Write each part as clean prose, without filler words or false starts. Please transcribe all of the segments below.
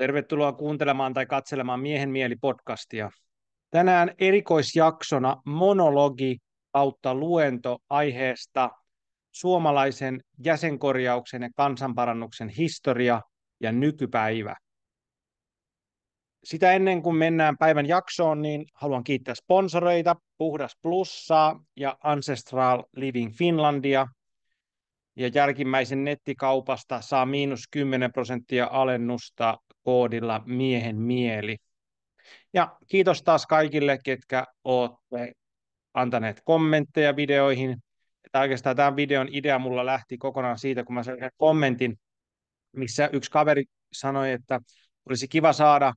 Tervetuloa kuuntelemaan tai katselemaan Miehen mieli podcastia. Tänään erikoisjaksona monologi kautta luento aiheesta suomalaisen jäsenkorjauksen ja kansanparannuksen historia ja nykypäivä. Sitä ennen kuin mennään päivän jaksoon, niin haluan kiittää sponsoreita, Puhdas Plussaa ja Ancestral Living Finlandia. Ja jälkimmäisen nettikaupasta saa -10% alennusta koodilla Miehen mieli. Ja kiitos taas kaikille, ketkä olette antaneet kommentteja videoihin. Oikeastaan tämän videon idea mulla lähti kokonaan siitä, kun mä sain kommentin, missä yksi kaveri sanoi, että olisi kiva saada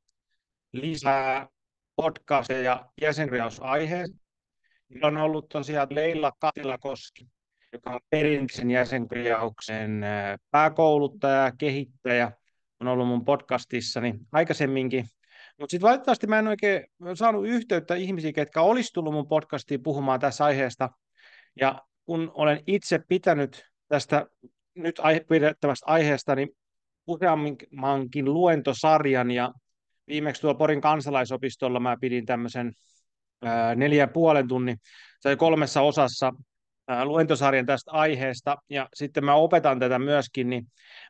lisää podcasteja jäsenkorjausaiheesta. Meillä on ollut tosiaan Leila Katilakoski, joka on perinteisen jäsenkorjauksen pääkouluttaja ja kehittäjä, on ollut mun podcastissani aikaisemminkin. Mutta sitten valitettavasti mä en oikein saanut yhteyttä ihmisiin, ketkä olisi tullut mun podcastiin puhumaan tässä aiheesta. Ja kun olen itse pitänyt tästä nyt pidettävästä aiheesta, niin useammankin luentosarjan, ja viimeksi tuolla Porin kansalaisopistolla mä pidin tämmöisen 4,5 tunnin, tai 3 osassa luentosarjan tästä aiheesta, ja sitten mä opetan tätä myöskin, niin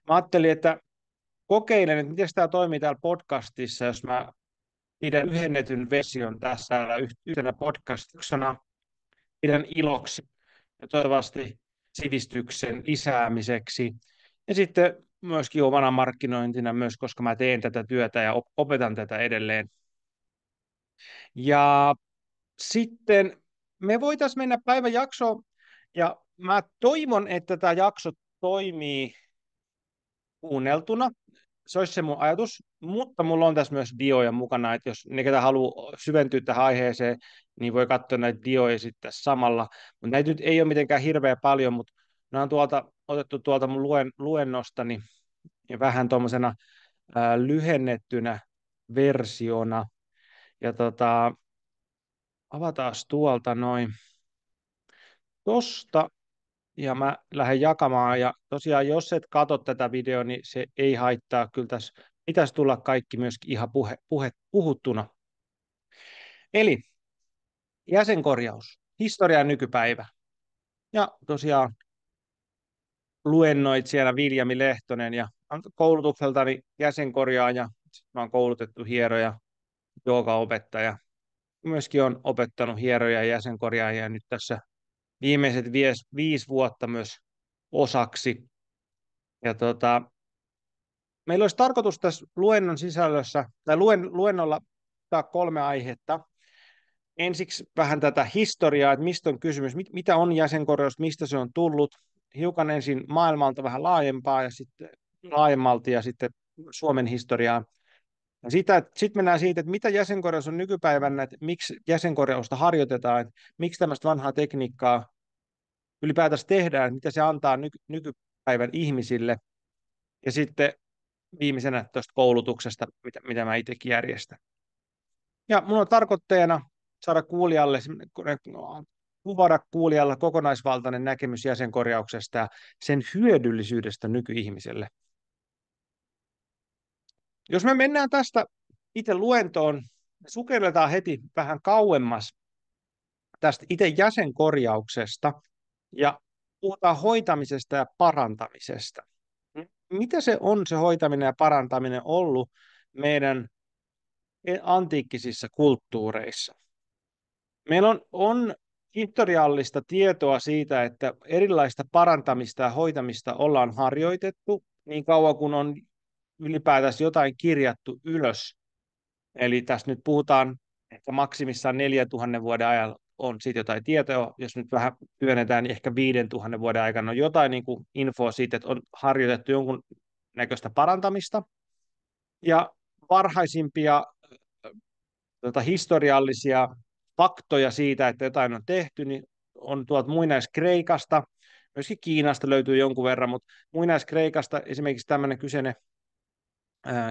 mä ajattelin, että kokeilen, että miten tämä toimii täällä podcastissa, jos mä pidän yhennetyn version tässä yhtenä podcastiksena, pidän iloksi ja toivottavasti sivistyksen lisäämiseksi. Ja sitten myöskin omana markkinointina myös, koska mä teen tätä työtä ja opetan tätä edelleen. Ja sitten me voitaisiin mennä päivän jaksoon, ja mä toivon, että tämä jakso toimii kuunneltuna. Se olisi se mun ajatus, mutta mulla on tässä myös dioja mukana, että jos ne, ketä haluaa syventyä tähän aiheeseen, niin voi katsoa näitä dioja sitten samalla. Mutta näitä nyt ei ole mitenkään hirveän paljon, mutta nämä on otettu tuolta mun luennostani ja vähän tuommoisena lyhennettynä versiona. Ja avataan tuolta noin tosta, ja mä lähden jakamaan, ja tosiaan jos et katso tätä videoa, niin se ei haittaa, kyllä tässä pitäisi tulla kaikki myöskin ihan puhuttuna. Eli jäsenkorjaus, historia ja nykypäivä. Ja tosiaan luennoitsijana Viljami Lehtonen, ja koulutukseltani jäsenkorjaaja, mä oon koulutettu hieroja, joogaopettaja. Myöskin on opettanut hieroja ja jäsenkorjaajia nyt tässä viimeiset 5 vuotta myös osaksi. Ja meillä olisi tarkoitus tässä luennon sisällössä, tai luennolla ottaa 3 aihetta. Ensiksi vähän tätä historiaa, että mistä on kysymys, mitä on jäsenkorjaus, mistä se on tullut. Hiukan ensin maailmalta vähän laajempaa ja sitten laajemmalti ja sitten Suomen historiaa. Ja sitten mennään siitä, että mitä jäsenkorjaus on nykypäivänä, että miksi jäsenkorjausta harjoitetaan, että miksi tämmöistä vanhaa tekniikkaa ylipäätänsä tehdään, mitä se antaa nykypäivän ihmisille. Ja sitten viimeisenä tuosta koulutuksesta, mitä mä itsekin järjestän. Ja mun on tarkoitteena saada kuvata kuulijalla kokonaisvaltainen näkemys jäsenkorjauksesta ja sen hyödyllisyydestä nykyihmiselle. Jos me mennään tästä itse luentoon, me sukelletaan heti vähän kauemmas tästä itse jäsenkorjauksesta ja puhutaan hoitamisesta ja parantamisesta. Mitä se on se hoitaminen ja parantaminen ollut meidän antiikkisissa kulttuureissa? Meillä on historiallista tietoa siitä, että erilaista parantamista ja hoitamista ollaan harjoitettu niin kauan kuin on ylipäätänsä jotain kirjattu ylös. Eli tässä nyt puhutaan, että maksimissaan 4 000 vuoden ajan on siitä jotain tietoa. Jos nyt vähän työnnetään, niin ehkä 5 000 vuoden aikana on jotain niin kuin infoa siitä, että on harjoitettu jonkun näköistä parantamista. Ja varhaisimpia historiallisia faktoja siitä, että jotain on tehty, niin on tuolta muinaiskreikasta, myöskin Kiinasta löytyy jonkun verran, mutta muinaiskreikasta esimerkiksi tämmöinen kyseinen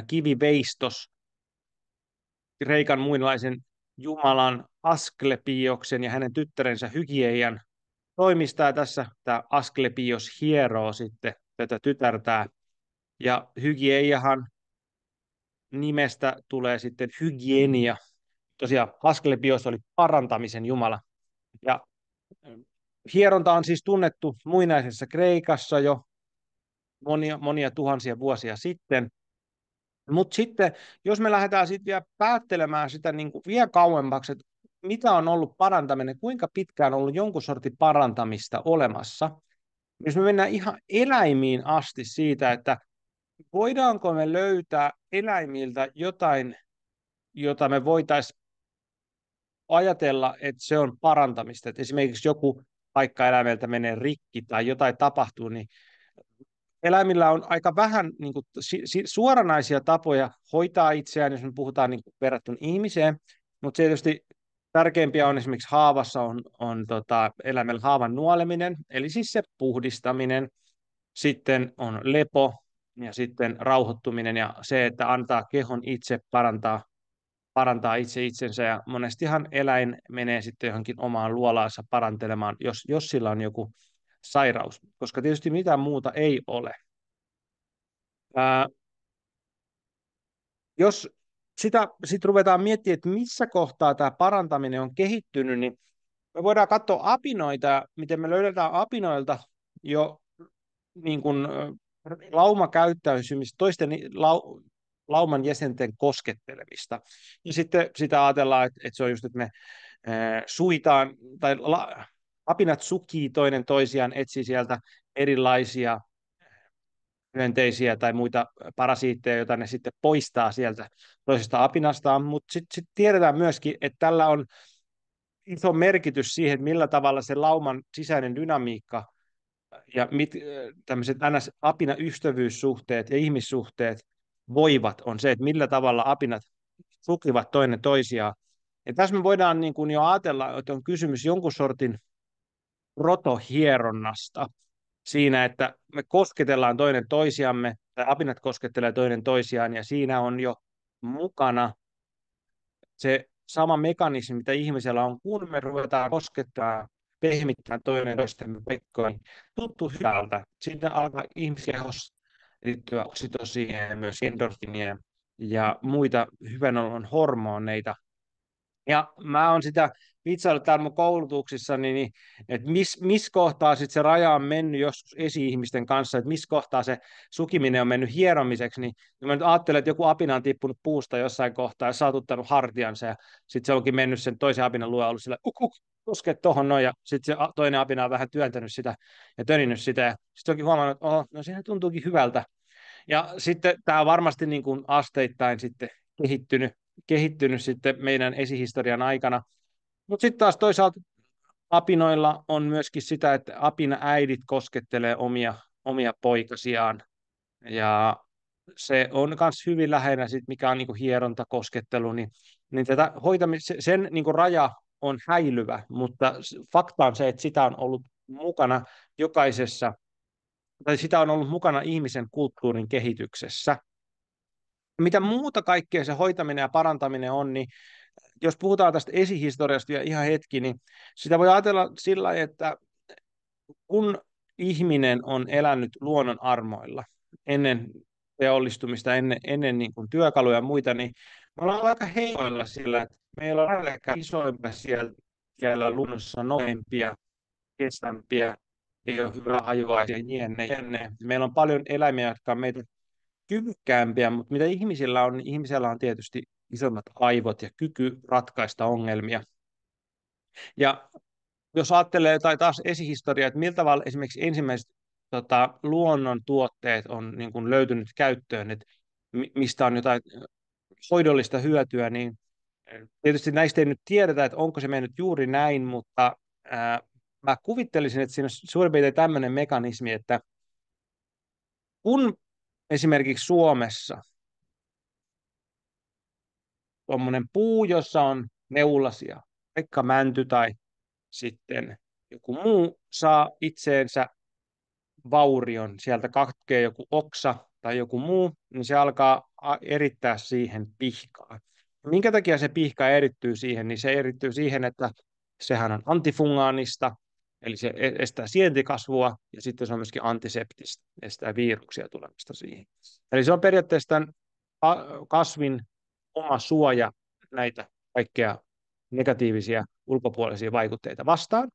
kiviveistos, Kreikan muinaisen jumalan Asklepioksen ja hänen tyttärensä Hygieian toimistaa tässä. Tämä Asklepios hieroo sitten tätä tytärtää, ja Hygiejahan nimestä tulee sitten hygienia. Tosiaan Asklepios oli parantamisen jumala. Ja hieronta on siis tunnettu muinaisessa Kreikassa jo monia, monia tuhansia vuosia sitten. Mutta sitten, jos me lähdetään sitten vielä päättelemään sitä niin kuin vielä kauemmaksi, että mitä on ollut parantaminen, kuinka pitkään on ollut jonkun sortin parantamista olemassa, jos me mennään ihan eläimiin asti siitä, että voidaanko me löytää eläimiltä jotain, jota me voitaisiin ajatella, että se on parantamista, että esimerkiksi joku paikka eläimeltä menee rikki tai jotain tapahtuu, niin eläimillä on aika vähän niin kuin, suoranaisia tapoja hoitaa itseään, jos me puhutaan niin kuin, verrattuna ihmiseen, mutta se tietysti tärkeimpiä on esimerkiksi haavassa on eläimellä haavan nuoleminen, eli siis se puhdistaminen, sitten on lepo ja sitten rauhoittuminen ja se, että antaa kehon itse parantaa itse itsensä ja monestihan eläin menee sitten johonkin omaan luolaansa parantelemaan, jos sillä on joku sairaus, koska tietysti mitään muuta ei ole. Ää, jos sitä sit ruvetaan miettimään, että missä kohtaa tämä parantaminen on kehittynyt, niin me voidaan katsoa apinoita, miten me löydetään apinoilta jo niin kuin, laumakäyttäytymistä, lauman jäsenten koskettelemista. Ja sitten sitä ajatellaan, että se on just, että me suitaan, tai apinat sukii toinen toisiaan, etsii sieltä erilaisia hyönteisiä tai muita parasiitteja, joita ne sitten poistaa sieltä toisesta apinastaan, mutta sitten tiedetään myöskin, että tällä on iso merkitys siihen, että millä tavalla se lauman sisäinen dynamiikka ja tämmöiset apina-ystävyyssuhteet ja ihmissuhteet voivat, on se, että millä tavalla apinat sukivat toinen toisiaan. Ja tässä me voidaan niin kuin jo ajatella, että on kysymys jonkun sortin protohieronnasta siinä, että me kosketellaan toinen toisiamme, tai apinat koskettelee toinen toisiaan, ja siinä on jo mukana se sama mekanismi, mitä ihmisellä on, kun me ruvetaan koskettaa, pehmittää toinen toistemme pekkoa, niin tuntuu hyvältä. Sitten alkaa ihmiskehossa liittyä oksitosiinia ja myös endorfinia ja muita hyvän olon hormoneita. Ja mä oon sitä vitsaillut täällä mun koulutuksissa, että missä kohtaa sit se raja on mennyt joskus esi-ihmisten kanssa, että missä kohtaa se sukiminen on mennyt hieromiseksi, niin mä nyt ajattelen, että joku apina on tippunut puusta jossain kohtaa ja saatuttanut hartiansa, ja sitten se onkin mennyt sen toisen apinan luo, ollut sillä koske tohon noin, ja sitten se toinen apina on vähän työntänyt sitä ja töninyt sitä, ja sitten onkin huomannut, että no sehän tuntuukin hyvältä. Ja sitten tämä on varmasti niin kuin asteittain sitten kehittynyt sitten meidän esihistorian aikana. Mutta sitten taas toisaalta apinoilla on myöskin sitä, että apinaäidit koskettelee omia poikasiaan. Ja se on myös hyvin lähellä, sit, mikä on niinku hierontakoskettelu, niin tätä sen niinku raja on häilyvä, mutta fakta on se, että sitä on ollut mukana jokaisessa, tai sitä on ollut mukana ihmisen kulttuurin kehityksessä. Mitä muuta kaikkea se hoitaminen ja parantaminen on, niin jos puhutaan tästä esihistoriasta vielä ihan hetki, niin sitä voi ajatella sillä lailla, että kun ihminen on elänyt luonnon armoilla ennen teollistumista, ennen niin kuin työkaluja ja muita, niin me ollaan aika heikoilla sillä, että meillä on lähellekään isoimpia siellä luonnossa nopeampia, kestämpiä, ei ole hyvä hajuaisia, jne. Meillä on paljon eläimiä, jotka on meitä kyvykkäämpiä, mutta mitä ihmisillä on, niin ihmisellä on tietysti isommat aivot ja kyky ratkaista ongelmia. Ja jos ajattelee tai taas esihistoriaa, että miltä tavalla esimerkiksi ensimmäiset luonnon tuotteet on niin kuin löytynyt käyttöön, että mistä on jotain hoidollista hyötyä, niin tietysti näistä ei nyt tiedetä, että onko se mennyt juuri näin, mutta mä kuvittelisin, että siinä on suurin piirtein tämmöinen mekanismi, että kun esimerkiksi Suomessa tuommoinen puu, jossa on neulasia, vaikka mänty tai sitten joku muu, saa itseensä vaurion, sieltä katkeaa joku oksa tai joku muu, niin se alkaa erittää siihen pihkaa. Minkä takia se pihka erittyy siihen? Niin se erittyy siihen, että sehän on antifungaanista, eli se estää sientikasvua, ja sitten se on myöskin antiseptistä, estää viruksia tulemasta siihen. Eli se on periaatteessa tämän kasvin oma suoja näitä kaikkea negatiivisia ulkopuolisia vaikutteita vastaan.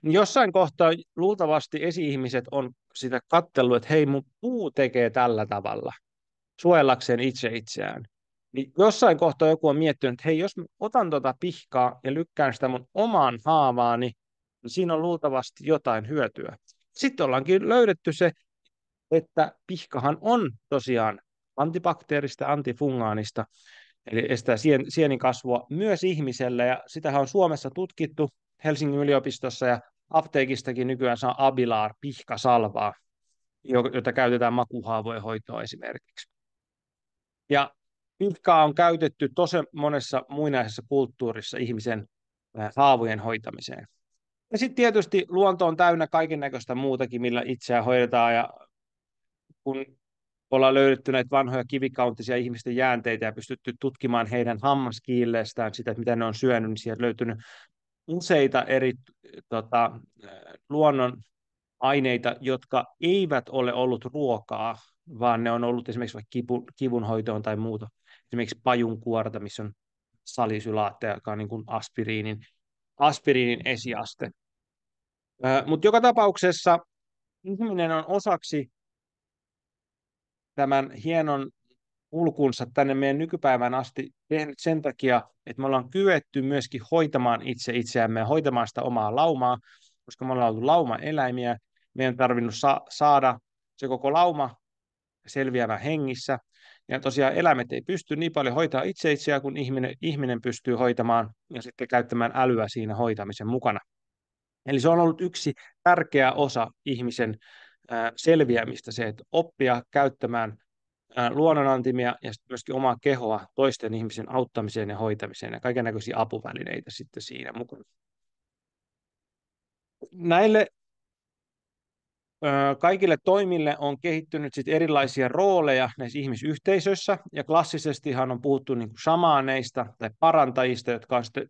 Niin jossain kohtaa luultavasti esi-ihmiset on sitä katsellut, että hei, mun puu tekee tällä tavalla suojellakseen itse itseään. Niin jossain kohtaa joku on miettinyt, että hei, jos mä otan tuota pihkaa ja lykkään sitä mun omaan haavaani, niin siinä on luultavasti jotain hyötyä. Sitten ollaankin löydetty se, että pihkahan on tosiaan antibakteerista, antifungaanista, eli estää sienin kasvua myös ihmiselle, ja sitähän on Suomessa tutkittu Helsingin yliopistossa, ja apteekistakin nykyään saa Abilar pihkasalvaa, jota käytetään makuhaavojen hoitoon esimerkiksi. Ja pihkaa on käytetty tosi monessa muinaisessa kulttuurissa ihmisen haavojen hoitamiseen. Ja sitten tietysti luonto on täynnä kaiken näköistä muutakin, millä itseään hoidetaan, ja kun ollaan löydetty näitä vanhoja kivikauntisia ihmisten jäänteitä ja pystytty tutkimaan heidän hammaskiilleestään sitä, että mitä ne on syönyt, niin sieltä on löytynyt useita eri luonnon aineita, jotka eivät ole ollut ruokaa, vaan ne on ollut esimerkiksi vaikka kivunhoitoon tai muuta. Esimerkiksi pajunkuorta, missä on salisylaatteja, joka on niin kuin aspiriinin esiaste. Mutta joka tapauksessa ihminen on osaksi tämän hienon kulkunsa tänne meidän nykypäivään asti tehnyt sen takia, että me ollaan kyetty myöskin hoitamaan itse itseämme ja hoitamaan sitä omaa laumaa, koska me ollaan ollut lauma-eläimiä. Meidän on tarvinnut saada se koko lauma selviämään hengissä. Ja tosiaan eläimet ei pysty niin paljon hoitaa itse itseään kuin ihminen pystyy hoitamaan ja sitten käyttämään älyä siinä hoitamisen mukana. Eli se on ollut yksi tärkeä osa ihmisen selviämistä, se, että oppia käyttämään luonnonantimia ja sitten myöskin omaa kehoa toisten ihmisen auttamiseen ja hoitamiseen ja kaikennäköisiä apuvälineitä sitten siinä mukana. Näille kaikille toimille on kehittynyt sitten erilaisia rooleja näissä ihmisyhteisöissä, ja klassisestihan on puhuttu niin kuin shamaaneista tai parantajista, jotka on sitten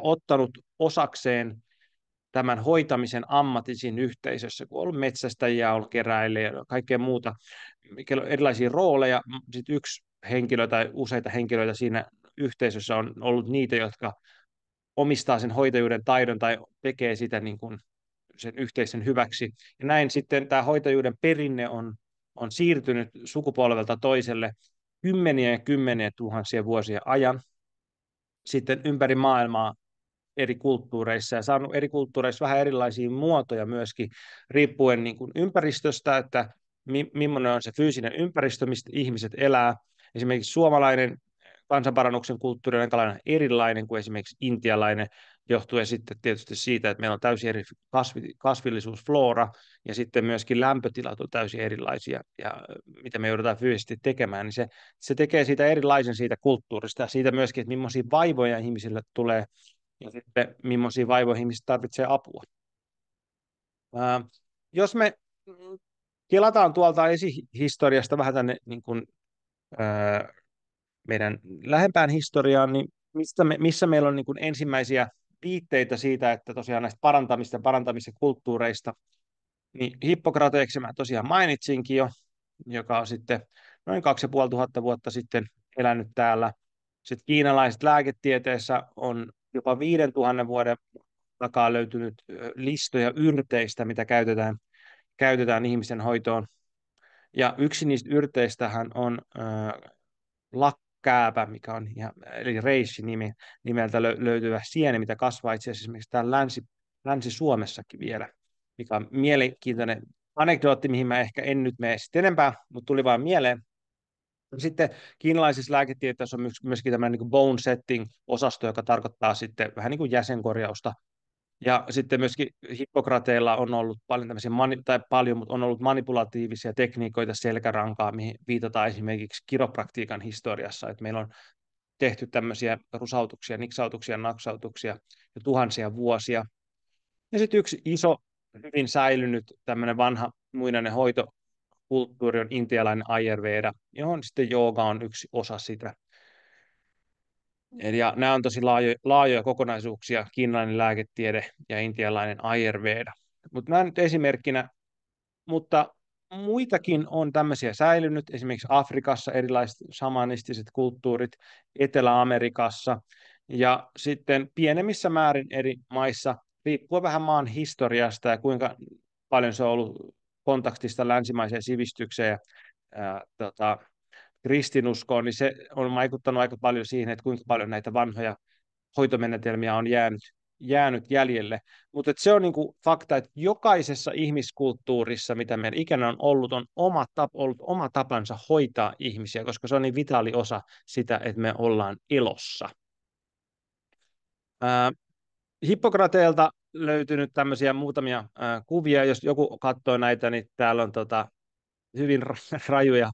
ottanut osakseen tämän hoitamisen ammatisiin yhteisössä, kun on ollut metsästäjiä, on ollut keräilijä, kaikkea muuta, on erilaisia rooleja. Sitten yksi henkilö tai useita henkilöitä siinä yhteisössä on ollut niitä, jotka omistaa sen hoitajuuden taidon tai tekee sitä niin kuin sen yhteisen hyväksi. Ja näin sitten tämä hoitajuuden perinne on siirtynyt sukupolvelta toiselle kymmeniä ja kymmeniä tuhansia vuosia ajan sitten ympäri maailmaa eri kulttuureissa ja saanut eri kulttuureissa vähän erilaisia muotoja myöskin riippuen niin kuin ympäristöstä, että millainen on se fyysinen ympäristö, mistä ihmiset elää. Esimerkiksi suomalainen kansanparannuksen kulttuuri on erilainen kuin esimerkiksi intialainen, johtuen sitten tietysti siitä, että meillä on täysin eri kasvillisuusflora ja sitten myöskin lämpötilat on täysin erilaisia ja mitä me joudutaan fyysisesti tekemään, niin se tekee siitä erilaisen siitä kulttuurista ja siitä myöskin, että millaisia vaivoja ihmisille tulee ja sitten millaisia vaivoja ihmiset tarvitsee apua. Jos me kelataan tuolta esihistoriasta vähän tänne niin kuin, meidän lähempään historiaan, niin missä meillä on niin kuin ensimmäisiä viitteitä siitä, että tosiaan näistä parantamisen kulttuureista, niin Hippokrateeksi mä tosiaan mainitsinkin jo, joka on sitten noin 2500 vuotta sitten elänyt täällä. Sitten kiinalaiset lääketieteessä on jopa 5000 vuoden takaa löytynyt listoja yrteistä, mitä käytetään ihmisen hoitoon. Ja yksi niistä yrteistähän on lakkääpä, mikä on ihan, eli reishi nimeltä löytyvä sieni, mitä kasvaa itse asiassa esimerkiksi täällä Länsi-Suomessakin vielä, mikä on mielenkiintoinen anekdootti, mihin mä ehkä en nyt mene sitten enempää, mutta tuli vaan mieleen. Sitten kiinalaisessa lääketieteessä on myöskin tämmöinen niin kuin bone setting-osasto, joka tarkoittaa sitten vähän niin kuin jäsenkorjausta. Ja sitten myöskin Hippokrateilla on ollut paljon tämmöisiä, mutta on ollut manipulatiivisia tekniikoita selkärankaa, mihin viitataan esimerkiksi kiropraktiikan historiassa, että meillä on tehty tämmöisiä rusautuksia, niksautuksia, naksautuksia jo tuhansia vuosia. Ja sitten yksi iso, hyvin säilynyt tämmöinen vanha muinainen hoitokulttuuri on intialainen Ayurveda, johon sitten jooga on yksi osa sitä. Ja nämä on tosi laajoja kokonaisuuksia, kiinalainen lääketiede ja intialainen Ayurveda. Mutta nämä nyt esimerkkinä, mutta muitakin on tämmöisiä säilynyt, esimerkiksi Afrikassa erilaiset samanistiset kulttuurit, Etelä-Amerikassa ja sitten pienemmissä määrin eri maissa, riippuen vähän maan historiasta ja kuinka paljon se on ollut kontaktista länsimaiseen sivistykseen ja kristinuskoon, niin se on vaikuttanut aika paljon siihen, että kuinka paljon näitä vanhoja hoitomenetelmiä on jäänyt jäljelle. Mutta se on niinku fakta, että jokaisessa ihmiskulttuurissa, mitä meillä ikinä on ollut, on ollut oma tapansa hoitaa ihmisiä, koska se on niin vitaali osa sitä, että me ollaan elossa. Ää, Hippokrateelta löytynyt tämmöisiä muutamia kuvia. Jos joku katsoo näitä, niin täällä on hyvin rajuja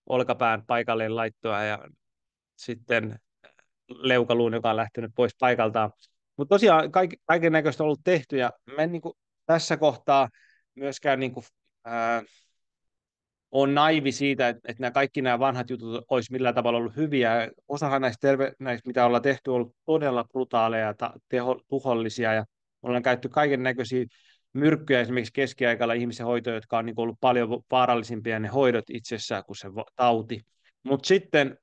olkapään paikalleen laittoa ja sitten leukaluun, joka on lähtenyt pois paikaltaan. Mutta tosiaan kaiken näköistä on ollut tehty ja mä en tässä kohtaa myöskään on naivi siitä, että kaikki nämä vanhat jutut olisi millään tavalla ollut hyviä. Osahan näistä, mitä ollaan tehty, on ollut todella brutaaleja ja tuhollisia ja ollaan käytetty kaiken näköisiä myrkkyjä esimerkiksi keskiaikalla ihmisen hoitoja, jotka on ollut paljon vaarallisimpia ne hoidot itsessään kuin se tauti. Mutta sitten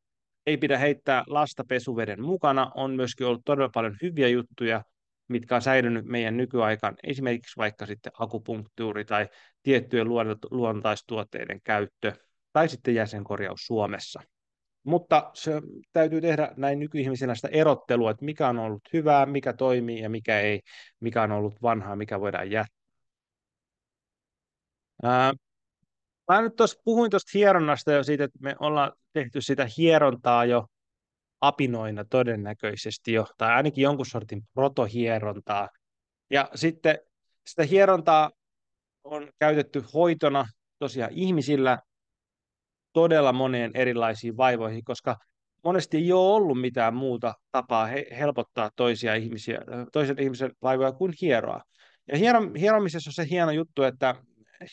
ei pidä heittää lasta pesuveden mukana. On myöskin ollut todella paljon hyviä juttuja, mitkä on säilynyt meidän nykyaikaan, esimerkiksi vaikka sitten akupunktuuri tai tiettyjen luontaistuotteiden käyttö tai sitten jäsenkorjaus Suomessa. Mutta se täytyy tehdä näin nykyihmisenä sitä erottelua, että mikä on ollut hyvää, mikä toimii ja mikä ei, mikä on ollut vanhaa, mikä voidaan jättää. Mä nyt puhuin tuosta hieronnasta jo siitä, että me ollaan tehty sitä hierontaa jo apinoina todennäköisesti jo, tai ainakin jonkun sortin protohierontaa. Ja sitten sitä hierontaa on käytetty hoitona tosiaan ihmisillä todella moneen erilaisiin vaivoihin, koska monesti ei ole ollut mitään muuta tapaa helpottaa toisen ihmisen vaivoja kuin hieroa. Ja hieromisessa on se hieno juttu, että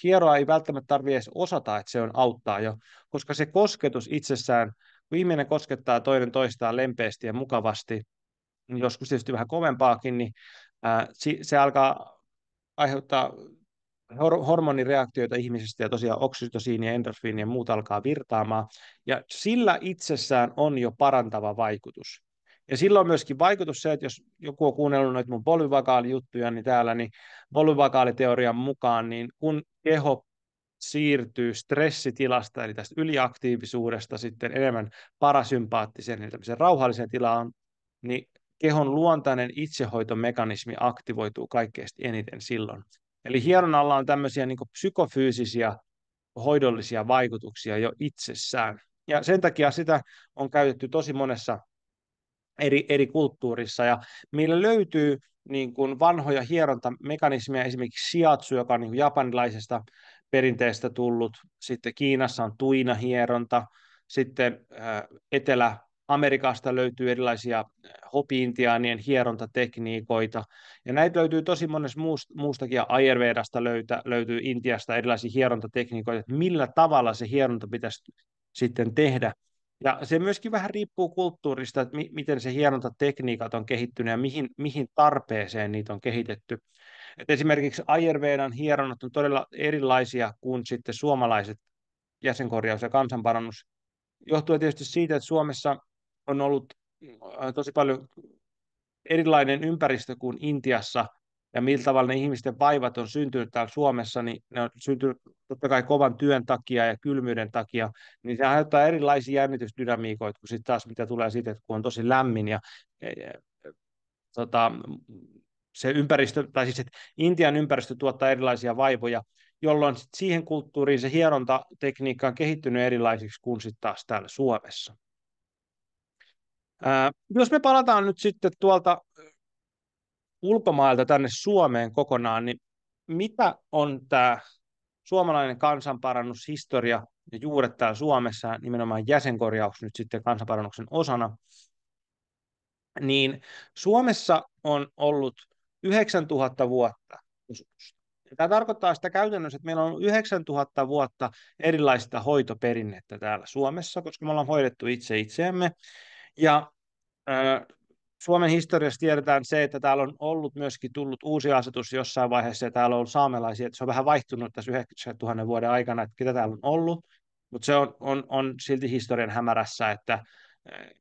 hieroa ei välttämättä tarvitse edes osata, että se on auttaa jo, koska se kosketus itsessään, kun ihminen koskettaa toinen toistaan lempeästi ja mukavasti, joskus tietysti vähän kovempaakin, niin se alkaa aiheuttaa hormonireaktioita ihmisestä ja tosiaan oksitosiini ja endorfiini ja muut alkaa virtaamaan. Ja sillä itsessään on jo parantava vaikutus. Ja sillä on myöskin vaikutus se, että jos joku on kuunnellut noita mun polyvagaalijuttuja, niin täällä niin polyvagaaliteorian mukaan, niin kun keho siirtyy stressitilasta, eli tästä yliaktiivisuudesta sitten enemmän parasympaattiseen, eli tämmöiseen rauhalliseen tilaan, niin kehon luontainen itsehoitomekanismi aktivoituu kaikkein eniten silloin. Eli hieronnalla on tämmöisiä niin kuin psykofyysisiä hoidollisia vaikutuksia jo itsessään. Ja sen takia sitä on käytetty tosi monessa eri kulttuurissa. Ja meillä löytyy niin kuin vanhoja hierontamekanismeja, esimerkiksi shiatsu, joka on niin kuin japanilaisesta perinteestä tullut. Sitten Kiinassa on tuina-hieronta. Sitten Etelä-Amerikasta löytyy erilaisia hopi-intiaanien hierontatekniikoita. Ja näitä löytyy tosi monesta muustakin, ja Ayurvedasta löytyy Intiasta erilaisia hierontatekniikoita, että millä tavalla se hieronta pitäisi sitten tehdä. Ja se myöskin vähän riippuu kulttuurista, että miten se hierontatekniikat on kehittynyt ja mihin tarpeeseen niitä on kehitetty. Et esimerkiksi Ayurvedan hieronnat on todella erilaisia kuin sitten suomalaiset jäsenkorjaus- ja kansanparannus. Johtuu tietysti siitä, että Suomessa on ollut tosi paljon erilainen ympäristö kuin Intiassa, ja millä tavalla ne ihmisten vaivat on syntynyt täällä Suomessa, niin ne on syntynyt totta kai kovan työn takia ja kylmyyden takia, niin se aiheuttaa erilaisia jännitysdynamiikoita kuin sitten taas mitä tulee siitä, että kun on tosi lämmin ja tota, se ympäristö, tai siis että Intian ympäristö tuottaa erilaisia vaivoja, jolloin siihen kulttuuriin se hierontatekniikka on kehittynyt erilaisiksi kuin sitten taas täällä Suomessa. Jos me palataan nyt sitten tuolta ulkomailta tänne Suomeen kokonaan, niin mitä on tämä suomalainen kansanparannushistoria ja juuret täällä Suomessa, nimenomaan jäsenkorjaus nyt sitten kansanparannuksen osana, niin Suomessa on ollut 9000 vuotta. Tämä tarkoittaa sitä käytännössä, että meillä on 9000 vuotta erilaista hoitoperinnettä täällä Suomessa, koska me ollaan hoidettu itse itseämme. Ja Suomen historiassa tiedetään se, että täällä on ollut myöskin tullut uusi asetus jossain vaiheessa, ja täällä on ollut saamelaisia, että se on vähän vaihtunut tässä 90 000 vuoden aikana, että ketä täällä on ollut, mutta se on silti historian hämärässä,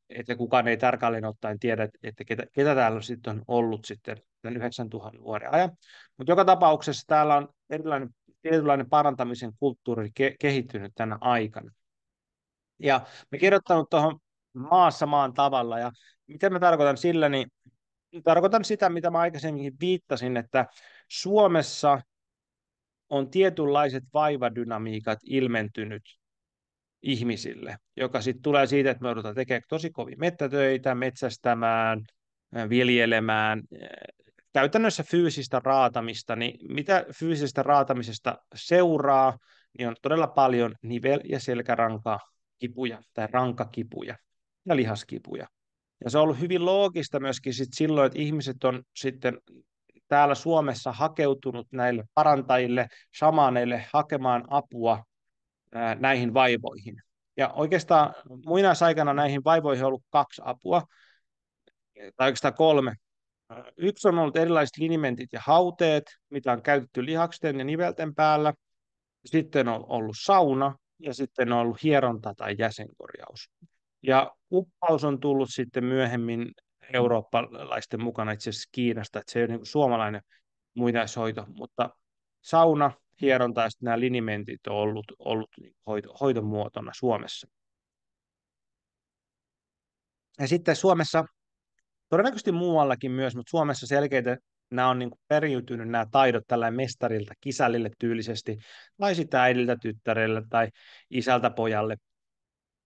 että kukaan ei tarkalleen ottaen tiedä, että ketä täällä sitten on ollut sitten tämän 9000 vuoden ajan. Mutta joka tapauksessa täällä on tietynlainen parantamisen kulttuuri kehittynyt tänä aikana. Ja me kirjoittanut tuohon maassa maan tavalla, ja mitä mä tarkoitan sillä, niin tarkoitan sitä, mitä mä aikaisemmin viittasin, että Suomessa on tietynlaiset vaivadynamiikat ilmentynyt ihmisille, joka sitten tulee siitä, että me joudutaan tekemään tosi kovin mettätöitä, metsästämään, viljelemään, käytännössä fyysistä raatamista, niin mitä fyysisestä raatamisesta seuraa, niin on todella paljon nivel- ja selkärankakipuja tai rankakipuja ja lihaskipuja. Ja se on ollut hyvin loogista myöskin sit silloin, että ihmiset on sitten täällä Suomessa hakeutunut näille parantajille, shamaneille hakemaan apua näihin vaivoihin. Ja oikeastaan muinaisaikana näihin vaivoihin on ollut kaksi apua, tai oikeastaan kolme. Yksi on ollut erilaiset linimentit ja hauteet, mitä on käytetty lihaksten ja nivelten päällä. Sitten on ollut sauna ja sitten on ollut hieronta tai jäsenkorjaus. Ja kuppaus on tullut sitten myöhemmin eurooppalaisten mukana itse asiassa Kiinasta, että se ei ole niin kuin suomalainen muinaishoito, mutta sauna, hieronta ja sitten nämä linimentit on ollut niin hoidon muotona Suomessa. Ja sitten Suomessa, todennäköisesti muuallakin myös, mutta Suomessa selkeitä nämä on niin kuin periytynyt nämä taidot tällä mestarilta kisällille tyylisesti, tai sitten äidiltä tyttärelle tai isältä pojalle.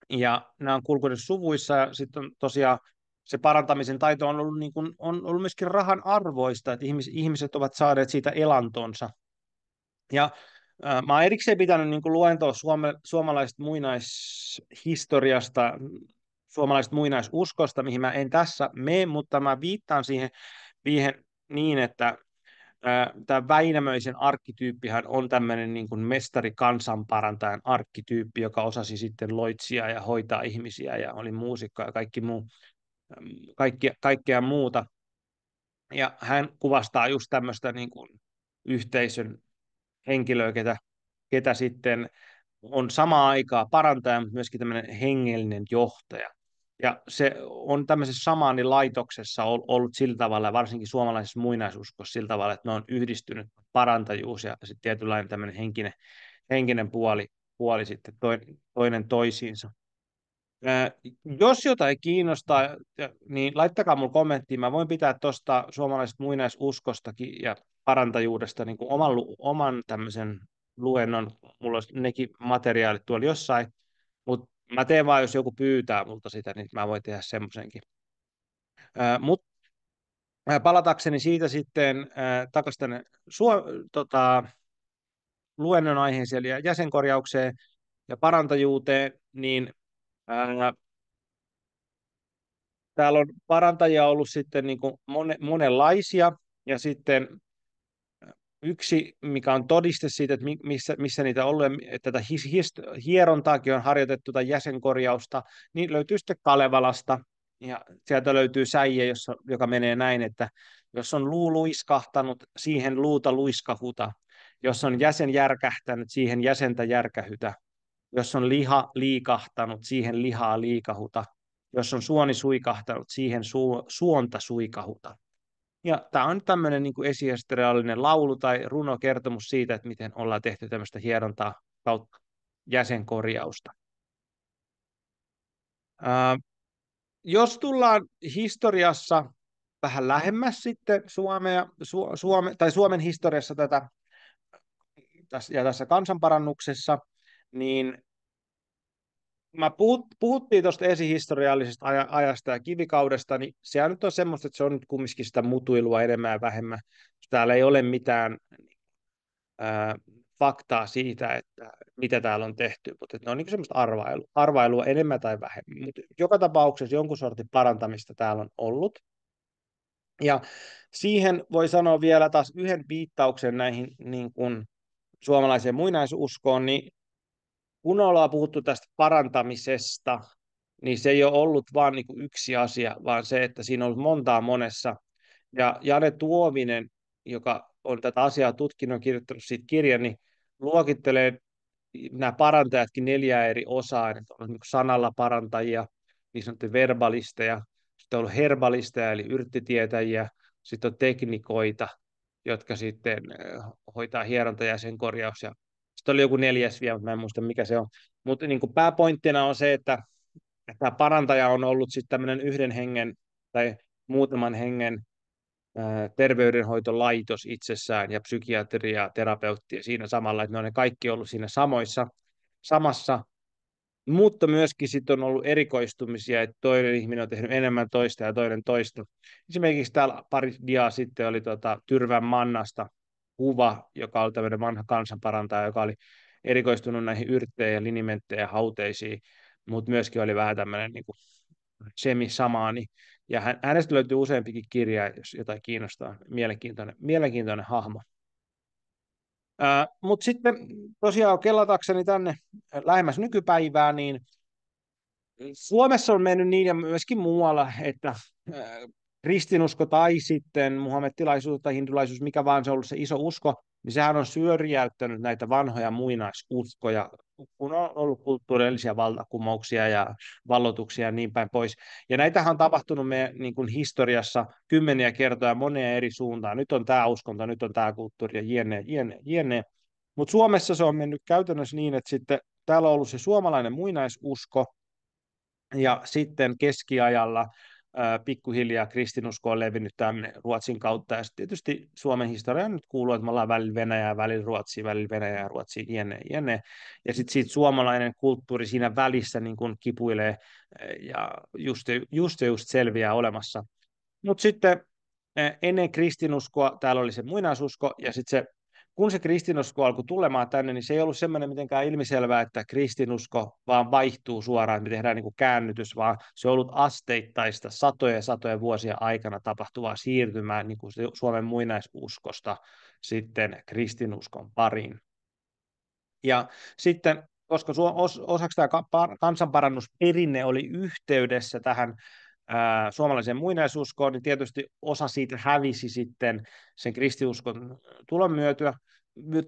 Ja nämä on kulkenut suvuissa, ja sitten on tosiaan se parantamisen taito on ollut, niin kuin, on ollut myöskin rahan arvoista, että ihmiset ovat saaneet siitä elantonsa. Ja mä oon erikseen pitänyt niin kuin luentoa suomalaisesta muinaishistoriasta, suomalaisesta muinaisuskosta, mihin mä en tässä mene, mutta mä viittaan siihen niin, että tämä Väinämöisen arkkityyppihän on tämmöinen niin kuin mestari kansanparantajan arkkityyppi, joka osasi sitten loitsia ja hoitaa ihmisiä ja oli muusikko ja kaikkea muuta. Ja hän kuvastaa just tämmöistä niin kuin yhteisön henkilöä, ketä sitten on samaan aikaan parantaja, mutta myöskin tämmöinen hengellinen johtaja. Ja se on tämmöisessä shamaanilaitoksessa ollut sillä tavalla, varsinkin suomalaisessa muinaisuskossa sillä tavalla, että ne on yhdistynyt parantajuus ja sitten tietynlainen tämmöinen henkinen puoli sitten toinen toisiinsa. Jos jotain kiinnostaa, niin laittakaa mulle kommenttiin. Mä voin pitää tuosta suomalaisesta muinaisuskostakin ja parantajuudesta niin kuin oman tämmöisen luennon. Mulla olisi nekin materiaalit tuolla jossain, mutta mä teen vaan, jos joku pyytää multa sitä, niin mä voin tehdä semmoisenkin. Mutta palatakseni siitä sitten takaisin tänne luennon aiheeseen ja jäsenkorjaukseen ja parantajuuteen, niin täällä on parantajia ollut sitten niin kuin monenlaisia, ja sitten yksi, mikä on todiste siitä, että missä niitä on ollut, että tätä hierontaakin on harjoitettu tai jäsenkorjausta, niin löytyy sitten Kalevalasta, ja sieltä löytyy säie, joka menee näin, että jos on luu luiskahtanut, siihen luuta luiskahuta, jos on jäsen järkähtänyt, siihen jäsentä järkähytä, jos on liha liikahtanut, siihen lihaa liikahuta, jos on suoni suikahtanut, siihen suonta suikahuta. Ja tämä on tämmöinen niin kuin esihistoriallinen laulu tai runokertomus siitä, että miten ollaan tehty tämmöistä hierontaa kautta jäsenkorjausta. Jos tullaan historiassa vähän lähemmäs sitten Suomen historiassa tässä kansanparannuksessa, niin puhuttiin tuosta esihistoriallisesta ajasta ja kivikaudesta, niin sehän nyt on semmoista, että se on nyt kumminkin sitä mutuilua enemmän ja vähemmän. Täällä ei ole mitään faktaa siitä, että mitä täällä on tehty, mutta ne on niin semmoista arvailua enemmän tai vähemmän. Mutta joka tapauksessa jonkun sortin parantamista täällä on ollut. Ja siihen voi sanoa vielä taas yhden viittauksen näihin niin kuin suomalaiseen muinaisuskoon, niin kun ollaan puhuttu tästä parantamisesta, niin se ei ole ollut vaan niin kuin yksi asia, vaan se, että siinä on ollut montaa monessa. Ja Jane Tuominen, joka on tätä asiaa tutkinut ja kirjoittanut siitä kirjan, niin luokittelee nämä parantajatkin neljää eri osaa. Että on niin sanalla parantajia, niin sanottuja verbalisteja, sitten on ollut herbalisteja, eli yrttitietäjiä, sitten on teknikoita, jotka sitten hoitaa hieronta ja sen korjaus. Ja sitten oli joku neljäs vielä, mutta mä en muista mikä se on. Mutta niin kuin pääpointtina on se, että tämä parantaja on ollut sitten tämmöinen yhden hengen tai muutaman hengen terveydenhoitolaitos itsessään ja psykiatria ja terapeutti ja siinä samalla, että ne on ne kaikki ollut siinä samassa, mutta myöskin sitten on ollut erikoistumisia, että toinen ihminen on tehnyt enemmän toista ja toinen toista. Esimerkiksi täällä pari diaa sitten oli Tyrvän Mannasta kuva, joka oli tämmöinen vanha kansanparantaja, joka oli erikoistunut näihin yrtteihin ja linimentteihin ja hauteisiin, mutta myöskin oli vähän tämmöinen niin kuin semi-samaani. Ja hänestä löytyy useampikin kirja, jos jotain kiinnostaa. Mielenkiintoinen hahmo. Mutta sitten tosiaan kellatakseni tänne lähemmäs nykypäivää, niin Suomessa on mennyt niin ja myöskin muualla, että kristinusko tai sitten muhammettilaisuus tai hindulaisuus, mikä vaan se on ollut se iso usko, niin sehän on syrjäyttänyt näitä vanhoja muinaisuskoja, kun on ollut kulttuurillisia valtakumouksia ja valloituksia ja niin päin pois. Ja näitähän on tapahtunut meidän niin kuin historiassa kymmeniä kertoja moneen eri suuntaan. Nyt on tämä uskonto, nyt on tämä kulttuuri ja jne, jne, jne. Mutta Suomessa se on mennyt käytännössä niin, että sitten täällä on ollut se suomalainen muinaisusko, ja sitten keskiajalla pikkuhiljaa kristinusko on levinnyt tänne Ruotsin kautta. Ja sitten tietysti Suomen historiaan nyt kuuluu, että me ollaan välillä Venäjää, välillä Ruotsia, välillä Venäjää ja Ruotsia, jne, jne. Ja sitten siitä suomalainen kulttuuri siinä välissä niin kun kipuilee ja just selviää olemassa. Mutta sitten ennen kristinuskoa täällä oli se muinaisusko, ja sitten kun se kristinusko alkoi tulemaan tänne, niin se ei ollut semmoinen mitenkään ilmiselvää, että kristinusko vaan vaihtuu suoraan, että me tehdään niin kuin käännytys, vaan se on ollut asteittaista satoja ja satoja vuosia aikana tapahtuvaa siirtymää niin kuin Suomen muinaisuskosta sitten kristinuskon pariin. Ja sitten, koska osaksi tämä kansanparannusperinne oli yhteydessä tähän suomalaiseen muinaisuskoon, niin tietysti osa siitä hävisi sitten sen kristiuskon tulon myötä,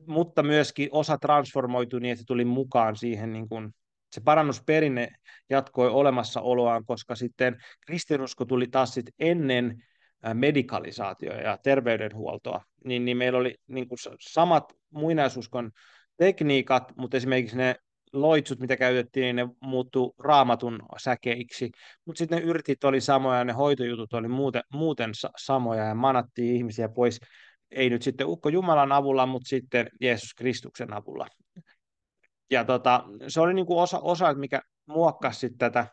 mutta myöskin osa transformoitui niin, että se tuli mukaan siihen, niin kuin se parannusperinne jatkoi olemassaoloaan, koska sitten kristinusko tuli taas sitten ennen medikalisaatioa ja terveydenhuoltoa, niin meillä oli niin kuin samat muinaisuskon tekniikat, mutta esimerkiksi ne loitsut, mitä käytettiin, niin ne muuttu raamatun säkeiksi, mutta sitten ne yrtit oli samoja ja ne hoitojutut oli muuten samoja ja manattiin ihmisiä pois, ei nyt sitten Ukko Jumalan avulla, mutta sitten Jeesus Kristuksen avulla. Ja se oli niinku osa, mikä muokkasi sit tätä.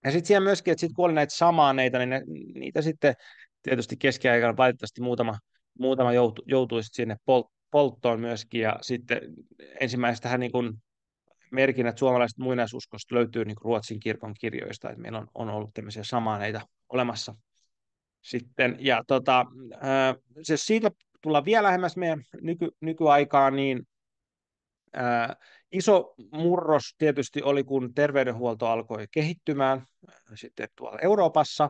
Ja sitten siellä myöskin, että sitten kun oli näitä samaaneita, niin niitä sitten tietysti keskiaikana valitettavasti muutama joutui sit sinne polttoon myöskin, ja sitten ensimmäistähän niin kuin merkinnät suomalaisesta muinaisuskosta löytyy niin kuin Ruotsin kirkon kirjoista, että meillä on ollut tämmöisiä samaaneita olemassa sitten. Ja se siitä tullaan vielä lähemmäs meidän nykyaikaan, niin iso murros tietysti oli, kun terveydenhuolto alkoi kehittymään sitten tuolla Euroopassa,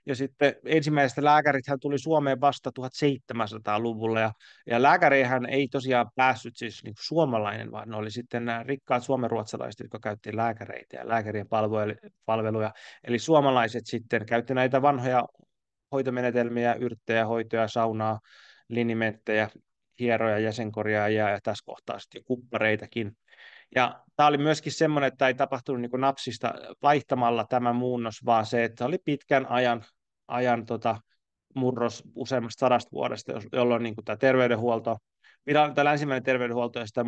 ja sitten ensimmäiset lääkärithän tuli Suomeen vasta 1700-luvulla, ja lääkäreihän ei tosiaan päässyt siis niin kuin suomalainen, vaan ne oli sitten nämä rikkaat suomenruotsalaiset, jotka käytti lääkäreitä ja lääkärien palveluja, eli suomalaiset sitten käytti näitä vanhoja hoitomenetelmiä, yrttejä, hoitoja, saunaa, linimenttejä, hieroja, jäsenkorjaajia ja tässä kohtaa sitten kuppareitakin. Ja tämä oli myöskin semmoinen, että ei tapahtunut niin kuin napsista vaihtamalla tämä muunnos, vaan se, että oli pitkän ajan murros useammasta 100 vuodesta, jolloin niin kuin tämä terveydenhuolto, tämä länsimäinen terveydenhuolto ja sitä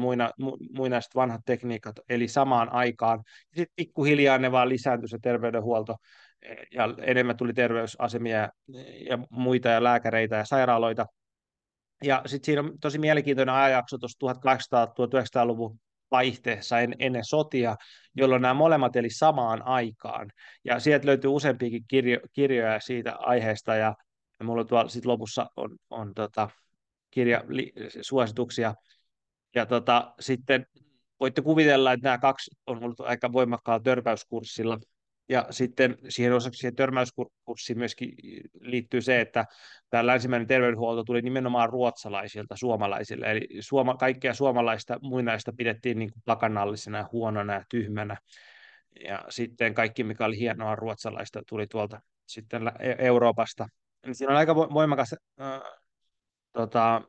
muinaiset vanhat tekniikat, eli samaan aikaan. Sitten pikkuhiljaa ne vaan lisääntyi se terveydenhuolto, ja enemmän tuli terveysasemia ja muita ja lääkäreitä ja sairaaloita. Ja sitten siinä on tosi mielenkiintoinen ajanjakso tuossa 1800-1900-luvun vaihteessa ennen sotia, jolloin nämä molemmat eli samaan aikaan. Ja sieltä löytyy useampiakin kirjoja siitä aiheesta, ja mulla tuolla sit lopussa on suosituksia. Ja sitten voitte kuvitella, että nämä kaksi on ollut aika voimakkaalla törmäyskurssilla Ja sitten siihen osaksi siihen törmäyskurssiin myöskin liittyy se, että tämä länsimäinen terveydenhuolto tuli nimenomaan ruotsalaisilta suomalaisille. Eli kaikkea suomalaista muinaista pidettiin niin kuin pakanallisena, ja huonona ja tyhmänä. Ja sitten kaikki, mikä oli hienoa ruotsalaista, tuli tuolta sitten Euroopasta. Niin siinä on aika voimakas tota,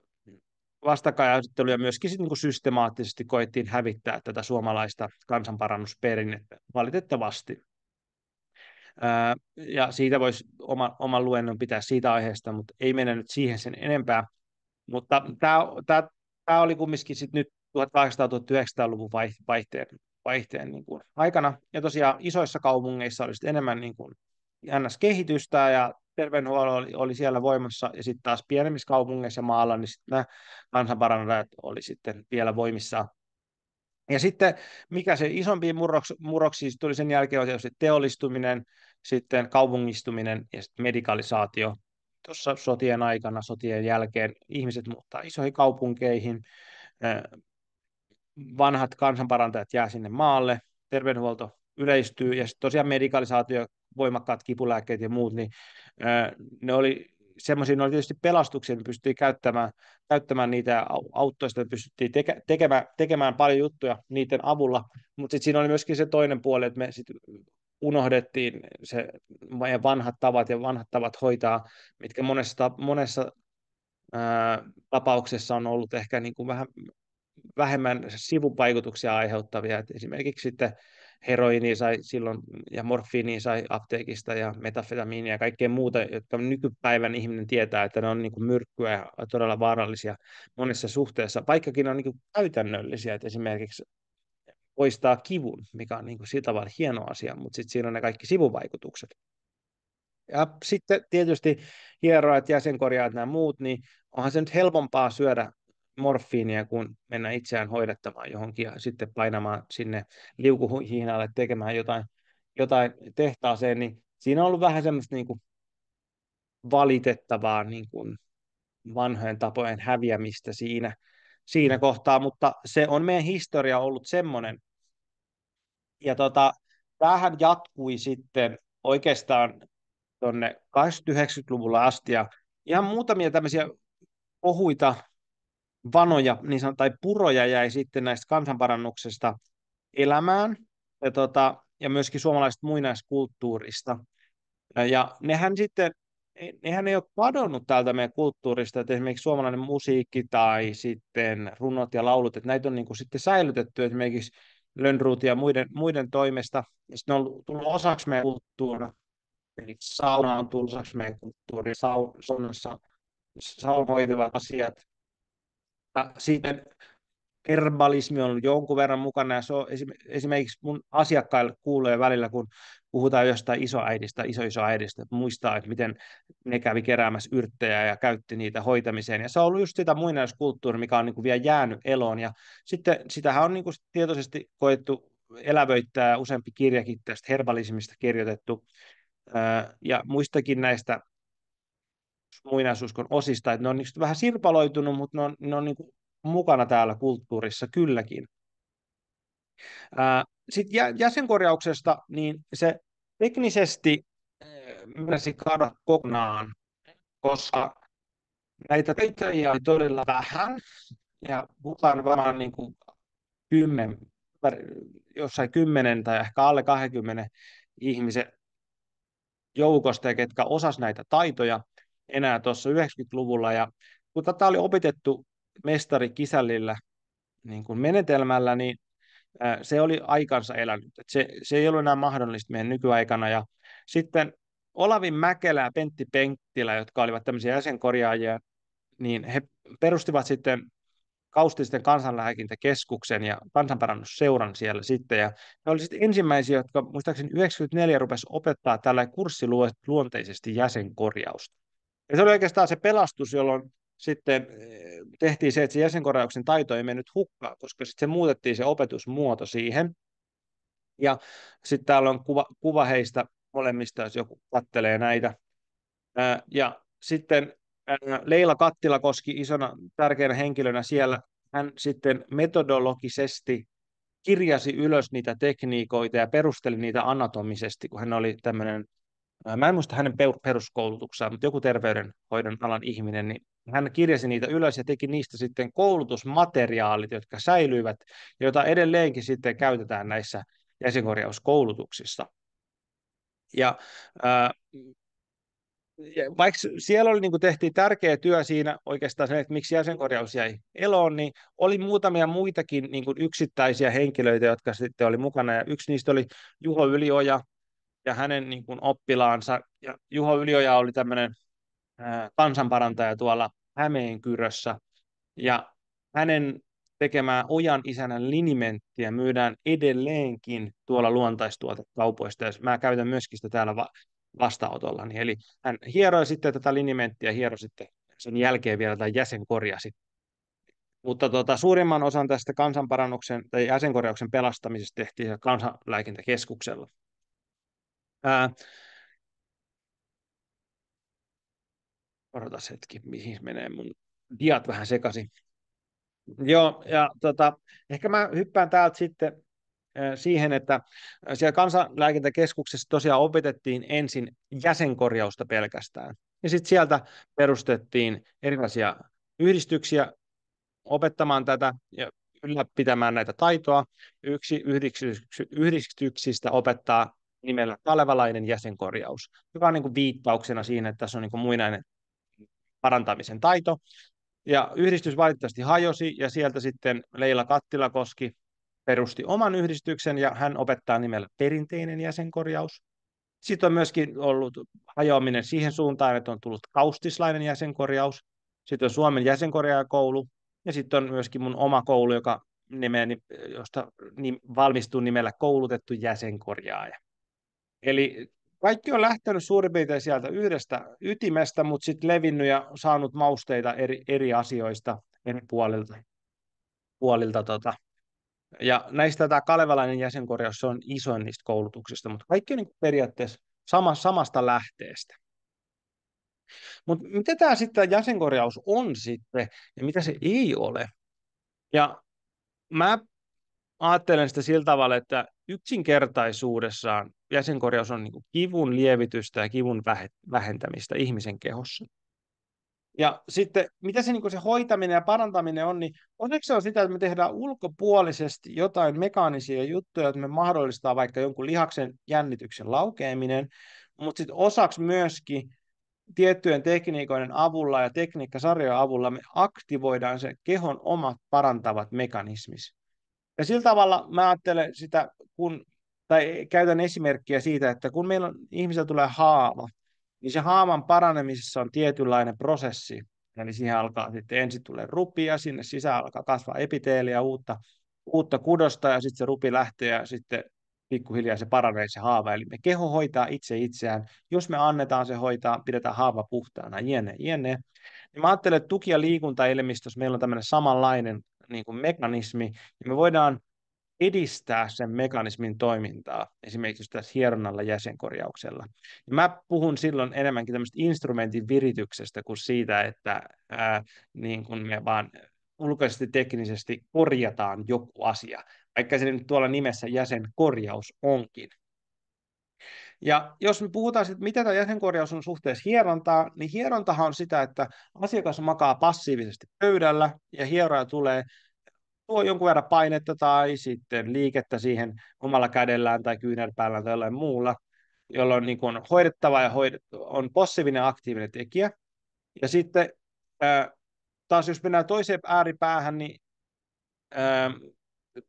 vastakkainasettelu ja myöskin sit, niin kuin systemaattisesti koettiin hävittää tätä suomalaista kansanparannusperinnettä valitettavasti. Ja siitä voisi oman luennon pitää siitä aiheesta, mutta ei mennä nyt siihen sen enempää. Mutta tämä oli kumminkin sit nyt 1800-1900-luvun vaihteen niin kuin aikana. Ja tosiaan isoissa kaupungeissa oli sit enemmän niin kuin NS-kehitystä ja terveydenhuolto oli siellä voimassa. Ja sitten taas pienemmissä kaupungeissa ja maalla, niin sitten nämä kansanparannajat oli sitten vielä voimissaan. Ja sitten mikä se isompi murroksi siis tuli sen jälkeen on tietysti teollistuminen, sitten kaupungistuminen ja sitten medikalisaatio. Tuossa sotien aikana, sotien jälkeen ihmiset muuttaa isoihin kaupunkeihin, vanhat kansanparantajat jää sinne maalle, terveydenhuolto yleistyy ja sitten tosiaan medikalisaatio, voimakkaat kipulääkkeet ja muut, niin ne oli semmoisia, ne oli tietysti pelastuksia, ne pystyttiin käyttämään niitä ja auttoi sitä, pystyttiin tekemään paljon juttuja niiden avulla, mutta sitten siinä oli myöskin se toinen puoli, että me sitten unohdettiin se meidän vanhat tavat hoitaa, mitkä monessa tapauksessa on ollut ehkä niin kuin vähän vähemmän sivuvaikutuksia aiheuttavia. Et esimerkiksi sitten heroinia sai silloin ja morfiinia sai apteekista ja metafetamiinia ja kaikkea muuta, jotka nykypäivän ihminen tietää, että ne on niin kuin myrkkyä ja todella vaarallisia monessa suhteessa, vaikkakin ne on niin kuin käytännöllisiä, että esimerkiksi poistaa kivun, mikä on niin kuin sillä tavalla hieno asia, mutta sitten siinä on ne kaikki sivuvaikutukset. Ja sitten tietysti hieroajat, jäsenkorjaajat, nämä muut, niin onhan se nyt helpompaa syödä morfiinia kuin mennä itseään hoidettamaan johonkin ja sitten painamaan sinne liukuhihnalle tekemään jotain tehtaaseen, niin siinä on ollut vähän semmoista niin kuin valitettavaa niin kuin vanhojen tapojen häviämistä siinä kohtaa, mutta se on meidän historia ollut semmoinen. Ja tämähän jatkui sitten oikeastaan tuonne 80-90-luvulla asti ja ihan muutamia tämmöisiä ohuita vanoja tai puroja jäi sitten näistä kansanparannuksesta elämään ja myöskin suomalaisesta muinaiskulttuurista. Ja nehän ei ole kadonnut täältä meidän kulttuurista, että esimerkiksi suomalainen musiikki tai sitten runot ja laulut, että näitä on niin kuin sitten säilytetty esimerkiksi Lönnrot ja muiden toimesta, ja sitten ne on tullut osaksi meidän kulttuuria. Eli sauna on tullut osaksi meidän kulttuuria, saunassa saunoivat asiat. Ja sitten herbalismi on ollut jonkun verran mukana, ja se on esimerkiksi mun asiakkaille kuulee välillä, kun puhutaan jostain isoäidistä, että muistaa, että miten ne kävi keräämässä yrttejä ja käytti niitä hoitamiseen. Ja se on ollut just sitä muinaiskulttuuria, mikä on niin kuin vielä jäänyt eloon. Ja sitten sitähän on niin kuin tietoisesti koettu elävöittää, useampi kirjakin tästä herbalismista kirjoitettu, ja muistakin näistä muinaisuuskon osista, että ne on niin vähän sirpaloitunut, mutta ne on niin kuin mukana täällä kulttuurissa kylläkin. Sitten jäsenkorjauksesta, niin se teknisesti meinasi kadota kokonaan, koska näitä töitä oli todella vähän, ja puhutaan varmaan niin kuin 10, jossain 10 tai ehkä alle 20 ihmisen joukosta, ketkä osas näitä taitoja enää tuossa 90-luvulla. Ja kun tätä oli opetettu mestari-kisällillä niin kuin menetelmällä, niin se oli aikansa elänyt. Se ei ollut enää mahdollista meidän nykyaikana. Ja sitten Olavi Mäkelä ja Pentti Penktilä, jotka olivat tämmöisiä jäsenkorjaajia, niin he perustivat sitten Kaustisten kansanlääkintäkeskuksen ja kansanparannusseuran siellä sitten. Ja he olivat sitten ensimmäisiä, jotka muistaakseni 94 rupesi opettaa tällä kurssiluonteisesti jäsenkorjausta. Ja se oli oikeastaan se pelastus, jolloin sitten tehtiin se, että se jäsenkorjauksen taito ei mennyt hukkaan, koska sitten se muutettiin se opetusmuoto siihen. Ja sitten täällä on kuva heistä molemmista, jos joku katselee näitä. Ja sitten Leila Kattilakoski isona tärkeänä henkilönä siellä, hän sitten metodologisesti kirjasi ylös niitä tekniikoita ja perusteli niitä anatomisesti, kun hän oli tämmöinen, mä en muista hänen peruskoulutuksaan, mutta joku terveydenhoidon alan ihminen, niin hän kirjasi niitä ylös ja teki niistä sitten koulutusmateriaalit, jotka säilyivät, ja joita edelleenkin sitten käytetään näissä jäsenkorjauskoulutuksissa. Ja, ää, ja vaikka siellä oli, niin kuin tehtiin tärkeä työ siinä oikeastaan se, että miksi jäsenkorjaus jäi eloon, niin oli muutamia muitakin niin kuin yksittäisiä henkilöitä, jotka sitten oli mukana. Ja yksi niistä oli Juho Ylioja ja hänen niin kuin oppilaansa. Ja Juho Ylioja oli tämmöinen kansanparantaja tuolla Hämeenkyrössä. Ja hänen tekemää Ojan isännän linimenttiä myydään edelleenkin tuolla luontaistuotekaupoista. Ja mä käytän myöskin sitä täällä vastaanotollani. Eli hän hieroi sitten tätä linimenttiä, hieroi sitten sen jälkeen vielä tai jäsenkorjasi. Mutta suurimman osan tästä kansanparannuksen tai jäsenkorjauksen pelastamisesta tehtiin Kansanlääkintäkeskuksella. Ää, odotas hetki, mihin menee mun diat vähän sekaisin. Joo, ja ehkä mä hyppään täältä sitten siihen, että siellä Kansanlääkintäkeskuksessa tosiaan opetettiin ensin jäsenkorjausta pelkästään. Ja sitten sieltä perustettiin erilaisia yhdistyksiä opettamaan tätä ja ylläpitämään näitä taitoa. Yksi yhdistyksistä opettaa nimellä kalevalainen jäsenkorjaus, joka on niin kuin viittauksena siinä, että tässä on niin kuin muinainen parantamisen taito. Ja yhdistys valitettavasti hajosi, ja sieltä sitten Leila Kattilakoski perusti oman yhdistyksen, ja hän opettaa nimellä perinteinen jäsenkorjaus. Sitten on myöskin ollut hajoaminen siihen suuntaan, että on tullut kaustislainen jäsenkorjaus. Sitten on Suomen jäsenkorjaajakoulu, ja sitten on myöskin mun oma koulu, josta valmistuu nimellä koulutettu jäsenkorjaaja. Eli kaikki on lähtenyt suurin piirtein sieltä yhdestä ytimestä, mutta sitten levinnyt ja saanut mausteita eri asioista eri puolilta. Ja näistä tämä kalevalainen jäsenkorjaus se on isoin niistä koulutuksista, mutta kaikki on niin periaatteessa samasta lähteestä. Mutta mitä tämä sitten jäsenkorjaus on sitten ja mitä se ei ole? Ja mä ajattelen sitä sillä tavalla, että yksinkertaisuudessaan jäsenkorjaus on niin kuin kivun lievitystä ja kivun vähentämistä ihmisen kehossa. Ja sitten, mitä se, niin kuin se hoitaminen ja parantaminen on, niin osaksi se on sitä, että me tehdään ulkopuolisesti jotain mekaanisia juttuja, että me mahdollistaa vaikka jonkun lihaksen jännityksen laukeaminen, mutta sitten osaksi myöskin tiettyjen tekniikoiden avulla ja tekniikkasarjojen avulla me aktivoidaan se kehon omat parantavat mekanismit. Ja sillä tavalla mä ajattelen sitä, tai käytän esimerkkiä siitä, että kun meillä on, ihmisellä tulee haava, niin se haavan paranemisessa on tietynlainen prosessi. Eli siihen alkaa sitten ensin tulee rupia, sinne sisään alkaa kasvaa epiteeliä, uutta kudosta, ja sitten se rupi lähtee, ja sitten pikkuhiljaa se paranee se haava. Eli me keho hoitaa itse itseään. Jos me annetaan se hoitaa, pidetään haava puhtaana, jne. Niin mä ajattelen, että tuki- ja liikuntaelimistössä meillä on tämmöinen samanlainen niin kuin mekanismi, ja me voidaan edistää sen mekanismin toimintaa, esimerkiksi tässä hieronnalla jäsenkorjauksella. Ja mä puhun silloin enemmänkin tämmöistä instrumentin virityksestä kuin siitä, että niin kun me vaan ulkoisesti teknisesti korjataan joku asia, vaikka se nyt tuolla nimessä jäsenkorjaus onkin. Ja jos me puhutaan sitten, mitä tämä jäsenkorjaus on suhteessa hierontaan, niin hierontahan on sitä, että asiakas makaa passiivisesti pöydällä ja hieroja tuo jonkun verran painetta tai sitten liikettä siihen omalla kädellään tai kyynärpäällään tai jollain muulla, jolloin niin kuin on hoidettava ja on passiivinen ja aktiivinen tekijä. Ja sitten taas jos mennään toiseen ääripäähän, niin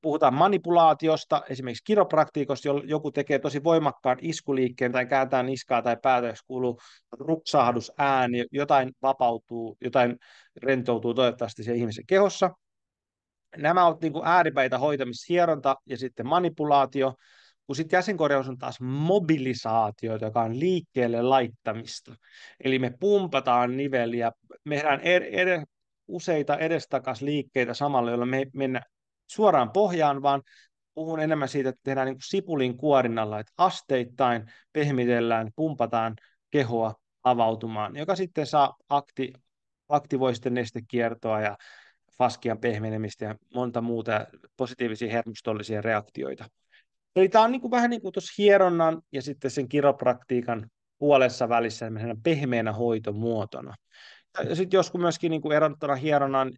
puhutaan manipulaatiosta, esimerkiksi kiropraktiikossa, joku tekee tosi voimakkaan iskuliikkeen tai kääntää niskaa tai päätä, jos kuuluu rupsahdusääni, jotain vapautuu, jotain rentoutuu toivottavasti se ihmisen kehossa. Nämä ovat niin kuin ääripäitä hoitamista, hieronta ja sitten manipulaatio, kun sitten jäsenkorjaus on taas mobilisaatio, joka on liikkeelle laittamista. Eli me pumpataan niveliä, me tehdään useita edestakas liikkeitä samalla, jolloin me ei mennä suoraan pohjaan, vaan puhun enemmän siitä, että tehdään niin kuin sipulin kuorinnalla, että asteittain pehmitellään, pumpataan kehoa avautumaan, joka sitten saa aktivoi sitten nestekiertoa ja faskian pehmenemistä ja monta muuta positiivisia hermostollisia reaktioita. Eli tämä on niin kuin, vähän niin kuin tuossa hieronnan ja sitten sen kiropraktiikan puolessa välissä pehmeänä hoitomuotona. Ja sitten joskus myöskin niin kuin erottuna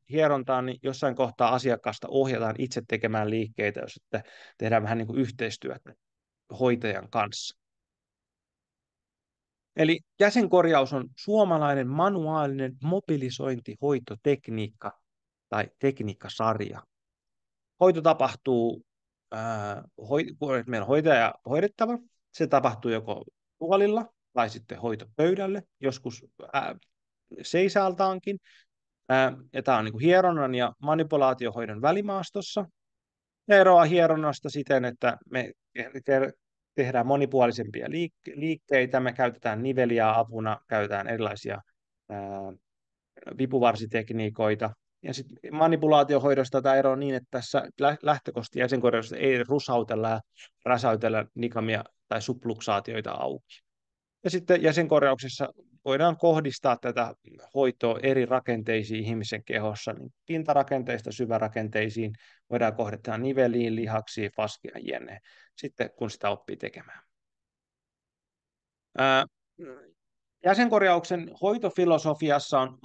hierontaan, niin jossain kohtaa asiakasta ohjataan itse tekemään liikkeitä, jos sitten tehdään vähän niin kuin yhteistyötä hoitajan kanssa. Eli jäsenkorjaus on suomalainen manuaalinen mobilisointihoitotekniikka tai tekniikkasarja. Hoito tapahtuu, kun meillä on hoitaja ja hoidettava, se tapahtuu joko tuolilla tai sitten hoitopöydälle, joskus seisaltaankin. Ja tämä on niin kuin hieronnan ja manipulaatiohoidon välimaastossa. Ja eroaa hieronnasta siten, että me tehdään monipuolisempia liikkeitä, me käytetään niveliä apuna, käytetään erilaisia vipuvarsitekniikoita. Ja sitten manipulaatiohoidosta tämä ero on niin, että tässä lähtökohtaisesti jäsenkorjauksessa ei rusautella ja räsäytellä nikamia tai subluksaatioita auki. Ja sitten jäsenkorjauksessa voidaan kohdistaa tätä hoitoa eri rakenteisiin ihmisen kehossa, niin pintarakenteista syvärakenteisiin, voidaan kohdistaa niveliin, lihaksiin, faskiaan, jne. Sitten kun sitä oppii tekemään. Jäsenkorjauksen hoitofilosofiassa on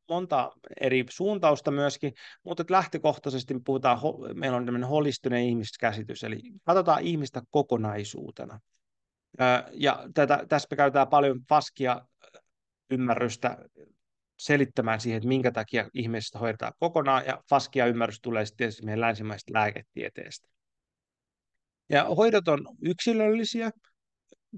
monta eri suuntausta myöskin, mutta lähtökohtaisesti me puhutaan, meillä on tämmöinen holistinen ihmiskäsitys, eli katsotaan ihmistä kokonaisuutena. Ja tässä me käytetään paljon faskia ymmärrystä selittämään siihen, että minkä takia ihmisestä hoidetaan kokonaan, ja faskia ymmärrys tulee sitten tietysti meidän länsimaisesta lääketieteestä. Ja hoidot on yksilöllisiä,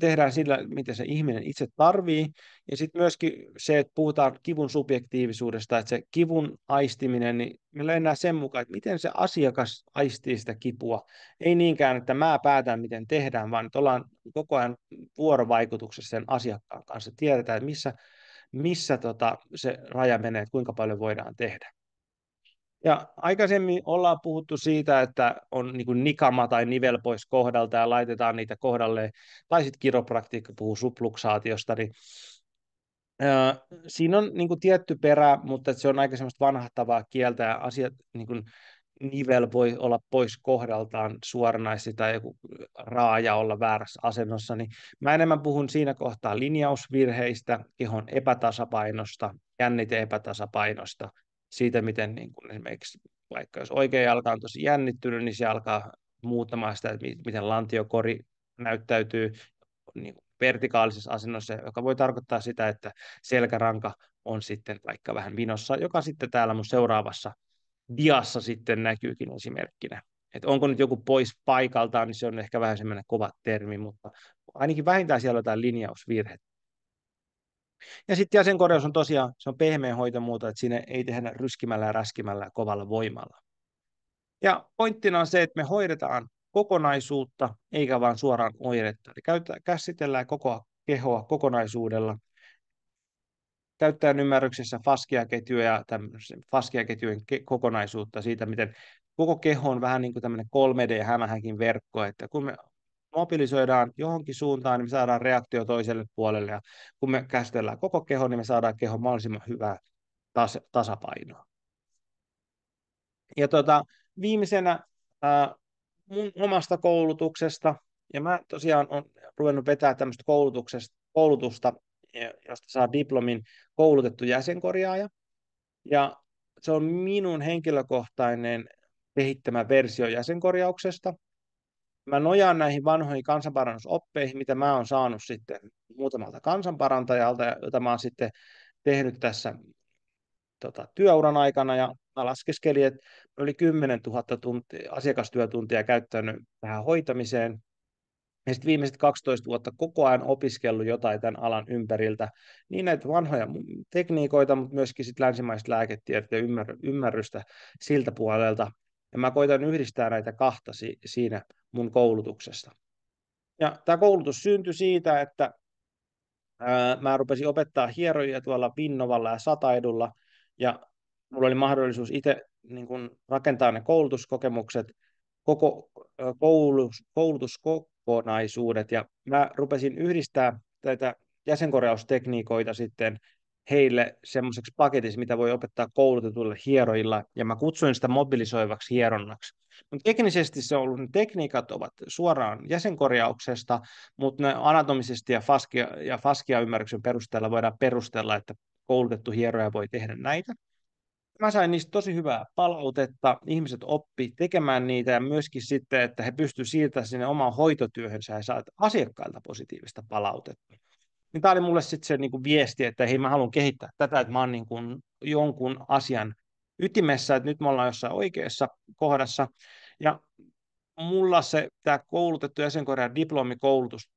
tehdään sillä, mitä se ihminen itse tarvii, ja sitten myöskin se, että puhutaan kivun subjektiivisuudesta, että se kivun aistiminen, niin me lennään sen mukaan, että miten se asiakas aistii sitä kipua. Ei niinkään, että mä päätän, miten tehdään, vaan että ollaan koko ajan vuorovaikutuksessa sen asiakkaan kanssa. Tiedetään, että missä se raja menee, että kuinka paljon voidaan tehdä. Ja aikaisemmin ollaan puhuttu siitä, että on niin kuin nikama tai nivel pois kohdalta ja laitetaan niitä kohdalle, tai sitten kiropraktiikka puhuu subluksaatiosta, niin siinä on niin kuin tietty perä, mutta se on aika semmoista vanhahtavaa kieltä ja asiat, niin kuin nivel voi olla pois kohdaltaan suoranaisesti tai joku raaja olla väärässä asennossa, niin mä enemmän puhun siinä kohtaa linjausvirheistä, kehon epätasapainosta, jännite-epätasapainosta, siitä, miten niin kuin esimerkiksi vaikka jos oikea jalka on tosi jännittynyt, niin se alkaa muuttamaan sitä, että miten lantiokori näyttäytyy niin kuin vertikaalisessa asennossa, joka voi tarkoittaa sitä, että selkäranka on sitten vaikka vähän vinossa, joka sitten täällä mun seuraavassa diassa sitten näkyykin esimerkkinä. Että onko nyt joku pois paikaltaan, niin se on ehkä vähän semmoinen kova termi, mutta ainakin vähintään siellä on jotain linjausvirhettä. Ja sitten jäsenkorjaus on tosiaan, se on pehmeä hoitomuoto, että siinä ei tehdä ryskimällä ja räskimällä ja kovalla voimalla. Ja pointtina on se, että me hoidetaan kokonaisuutta, eikä vain suoraan oiretta. Eli käsitellään koko kehoa kokonaisuudella. Käyttäjän ymmärryksessä faskiaketjuja ja faskiaketjujen kokonaisuutta siitä, miten koko keho on vähän niin kuin tämmöinen 3D-hämähäkin verkko, että kun me mobilisoidaan johonkin suuntaan, niin me saadaan reaktio toiselle puolelle, ja kun me käsitellään koko keho, niin me saadaan kehon mahdollisimman hyvää tasapainoa. Ja viimeisenä mun omasta koulutuksesta, ja mä tosiaan olen ruvennut vetämään tämmöistä koulutusta, josta saa diplomin koulutettu jäsenkorjaaja, ja se on minun henkilökohtainen kehittämä versio jäsenkorjauksesta. Mä nojaan näihin vanhoihin kansanparannusoppeihin, mitä mä oon saanut sitten muutamalta kansanparantajalta, jota mä oon sitten tehnyt tässä työuran aikana, ja mä laskeskelin, että yli 10 000 asiakastyötuntia käyttänyt tähän hoitamiseen, ja sitten viimeiset 12 vuotta koko ajan opiskellut jotain tämän alan ympäriltä, niin näitä vanhoja tekniikoita, mutta myöskin sit länsimaista lääketiedettä ja ymmärrystä siltä puolelta. Ja mä koitan yhdistää näitä kahta siinä mun koulutuksesta. Ja tämä koulutus syntyi siitä, että mä rupesin opettaa hierojia tuolla Vinnovalla ja Sataedulla, ja mulla oli mahdollisuus itse niin kun rakentaa ne koulutuskokemukset, koko koulutuskokonaisuudet, ja mä rupesin yhdistää tätä jäsenkorjaustekniikoita sitten heille semmoiseksi paketiksi, mitä voi opettaa koulutetuille hierojilla, ja mä kutsuin sitä mobilisoivaksi hieronnaksi. Mutta teknisesti se on ollut, ne tekniikat ovat suoraan jäsenkorjauksesta, mutta ne anatomisesti ja faskia-ymmärryksen perusteella voidaan perustella, että koulutettu hieroja voi tehdä näitä. Mä sain niistä tosi hyvää palautetta, ihmiset oppi tekemään niitä ja myöskin sitten, että he pystyivät siirtämään sinne omaan hoitotyöhönsä ja saavat asiakkailta positiivista palautetta. Niin tämä oli mulle sitten se niin kuin viesti, että hei, mä haluan kehittää tätä, että mä oon niin kuin jonkun asian ytimessä, että nyt me ollaan jossain oikeassa kohdassa. Ja mulla se tämä koulutettu jäsenkorjaajan diplomikoulutus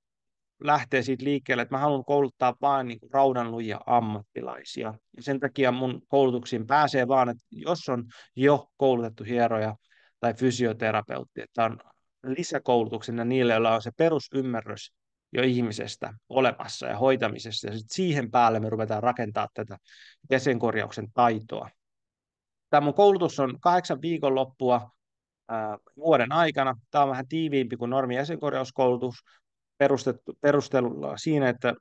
lähtee siitä liikkeelle, että mä haluan kouluttaa vain niin raudanlujia ammattilaisia. Ja sen takia mun koulutuksiin pääsee vaan, että jos on jo koulutettu hieroja tai fysioterapeutti, että on lisäkoulutuksena niille, joilla on se perusymmärrys jo ihmisestä olemassa ja hoitamisessa. Ja sitten siihen päälle me ruvetaan rakentaa tätä jäsenkorjauksen taitoa. Tämä mun koulutus on 8 viikonloppua vuoden aikana. Tämä on vähän tiiviimpi kuin normi jäsenkorjauskoulutus perustelulla siinä, että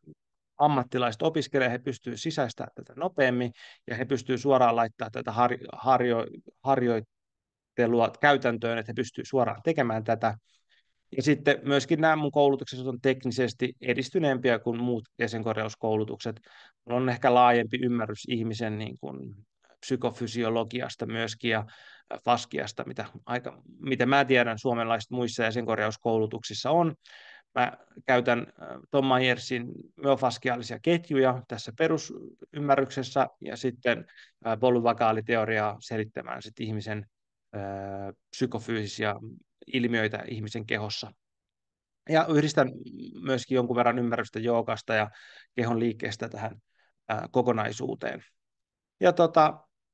ammattilaiset opiskelevat, he pystyvät sisäistämään tätä nopeammin ja he pystyvät suoraan laittamaan tätä harjoittelua käytäntöön, että he pystyvät suoraan tekemään tätä. Ja sitten myöskin nämä mun koulutukset on teknisesti edistyneempiä kuin muut jäsenkorjauskoulutukset. Mulla on ehkä laajempi ymmärrys ihmisen niin kuin psykofysiologiasta myöskin ja faskiasta, mitä mä tiedän suomalaisista muissa jäsenkorjauskoulutuksissa on. Mä käytän Tom Myersin myofaskiaalisia ketjuja tässä perusymmärryksessä ja sitten polyvagaaliteoriaa selittämään sit ihmisen psykofyysisiä ilmiöitä ihmisen kehossa. Ja yhdistän myöskin jonkun verran ymmärrystä joogasta ja kehon liikkeestä tähän kokonaisuuteen. Ja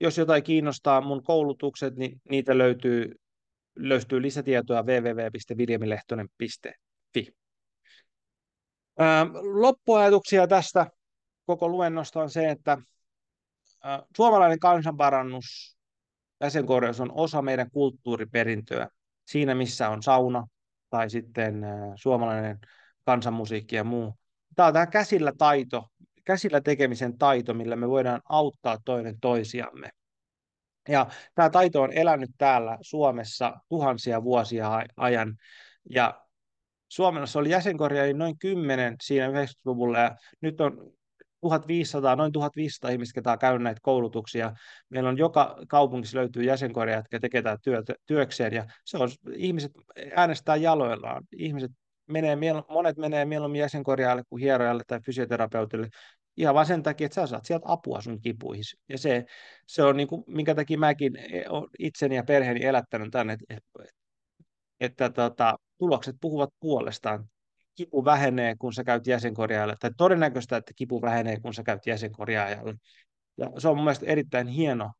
jos jotain kiinnostaa mun koulutukset, niin niitä löytyy lisätietoa www.viljamilehtonen.fi. Loppuajatuksia tästä koko luennosta on se, että suomalainen kansanparannus, jäsenkorjaus on osa meidän kulttuuriperintöä. Siinä, missä on sauna tai sitten suomalainen kansanmusiikki ja muu. Tämä on tämä käsillä tekemisen taito, millä me voidaan auttaa toinen toisiamme. Ja tämä taito on elänyt täällä Suomessa tuhansia vuosia ajan. Ja Suomessa oli jäsenkorjaajia noin 10 siinä 90-luvulla ja nyt on 1500, noin 1500 ihmistä, ketä on käynyt näitä koulutuksia. Meillä on joka kaupungissa löytyy jäsenkorjaajat, jotka tekevät työkseen ja se on, ihmiset äänestää jaloillaan. Monet menee mieluummin jäsenkorjaajalle kuin hierojalle tai fysioterapeutille ihan vain sen takia, että sä saat sieltä apua sun kipuihin. Ja se on niin kuin, minkä takia mäkin olen itseni ja perheeni elättänyt tänne, että tulokset puhuvat puolestaan. Kipu vähenee, kun sä käyt jäsenkorjaajalle, tai todennäköistä, että kipu vähenee, kun sä käyt jäsenkorjaajalle. Ja se on mun mielestä erittäin hieno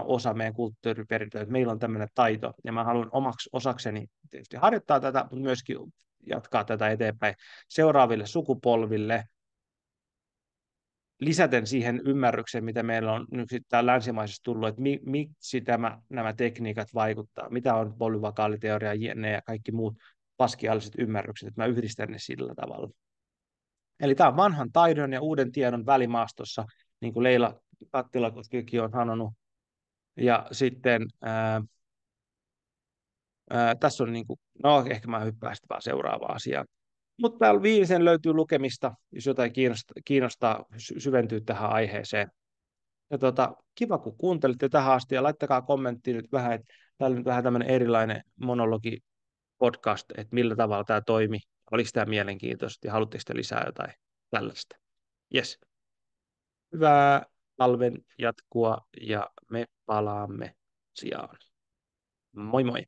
osa meidän kulttuuriperintöä, että meillä on tämmöinen taito, ja mä haluan omaksi osakseni tietysti harjoittaa tätä, mutta myöskin jatkaa tätä eteenpäin seuraaville sukupolville, lisäten siihen ymmärrykseen, mitä meillä on nyt sitten länsimaisessa tullut, että miksi nämä tekniikat vaikuttaa, mitä on polyvagaaliteoria, jne. Ja kaikki muut paskialliset ymmärrykset, että mä yhdistän ne sillä tavalla. Eli tämä on vanhan taidon ja uuden tiedon välimaastossa, niin kuin Leila Kattilakoskikin on sanonut. Ja sitten tässä on, niin kuin, no ehkä mä hyppään sitten vaan seuraavaan asiaan. Mutta täällä viimeisen löytyy lukemista, jos jotain kiinnostaa syventyä tähän aiheeseen. Ja kiva, kun kuuntelitte tähän asti ja laittakaa kommenttiin nyt vähän, että täällä on nyt vähän tämmöinen erilainen monologi podcast, että millä tavalla tämä toimi. Oliko tämä mielenkiintoista ja haluatteko te lisää jotain tällaista? Yes. Hyvää talven jatkua ja me palaamme sijaan. Moi moi.